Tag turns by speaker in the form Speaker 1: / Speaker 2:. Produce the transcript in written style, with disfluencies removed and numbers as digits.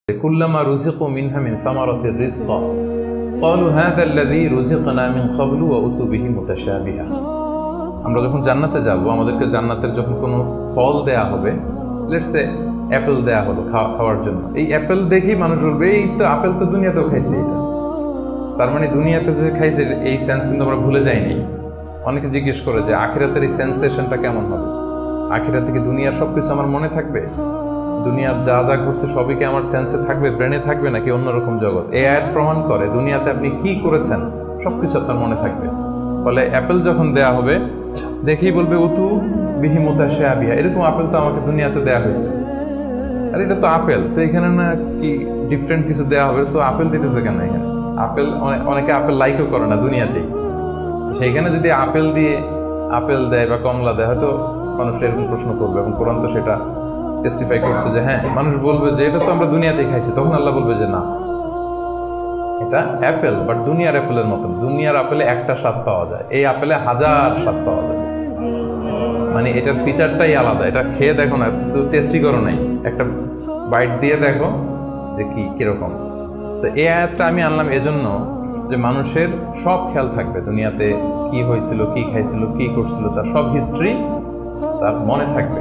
Speaker 1: কুল্লামা রুজিকু মিনহা মিন সামারাতির রিজকা ক্বালু হাযা আল্লাযী রুজিকনা মিন ক্বাবলু ওয়া উতু বিহি মুতাশাবিহা। আমরা যখন জান্নাতে যাব, আমাদেরকে জান্নাতের যখন কোনো ফল দেয়া হবে, লেটস সে অ্যাপেল দেয়া হলো খাওয়ার জন্য, এই অ্যাপেল দেখেই মানুষ বলবে এই তো আপেল তো দুনিয়াতেও খাইছি। এটা তার মানে দুনিয়াতে যে খাইছে এই সেন্স কিন্তু আমরা ভুলে যাইনি। অনেকে জিজ্ঞেস করে যে আখিরাতের এই সেন্সেশনটা কেমন হবে, আখিরাতে কি দুনিয়ার সবকিছু আমার মনে থাকবে, দুনিয়ার যা যা ঘটছে সবই কি আমার সেন্সে থাকবে, ব্রেনে থাকবে, নাকি অন্যরকম জগৎ? এই আয়াত প্রমাণ করে দুনিয়াতে আপনি কি করেছেন সবকিছু আপনার মনে থাকবে। ফলে অ্যাপেল যখন দেয়া হবে দেখেই বলবে উতু বিহি মুতাশাবিহা, এরকম আপেল তো আমাকে দুনিয়াতে দেয়া হয়েছে, আর এটা তো আপেল, তো এখানে না কি ডিফারেন্ট কিছু দেয়া হবে, তো আপেল দিতেছে কেন এখানে? আপেল অনেকে আপেল লাইকও করে না দুনিয়াতেই, সেইখানে যদি আপেল দিয়ে আপেল দেয় বা কমলা দেয় হয়তো মানুষ এরকম প্রশ্ন করবে, এবং কোরআন তো সেটা টেস্টিফাই করছে যে হ্যাঁ, মানুষ বলবে যে এটা তো আমরা দুনিয়াতেই খাইছি। তখন আল্লাহ বলবে যে না, এটা অ্যাপেল, বাট দুনিয়ার অ্যাপেলের মতন। দুনিয়ার আপেলে একটা স্বাদ পাওয়া যায়, এই আপেলে হাজার স্বাদ পাওয়া যায়। মানে এটার ফিচারটাই আলাদা। এটা খেয়ে দেখো না, তো টেস্টি করো নাই, একটা বাইট দিয়ে দেখো যে কিরকম। তো এই আয়াতটা আমি আনলাম এজন্য যে মানুষের সব খেয়াল থাকবে, দুনিয়াতে কি হয়েছিল, কি খাইছিল, কি করছিল, তার সব হিস্ট্রি তার মনে থাকবে।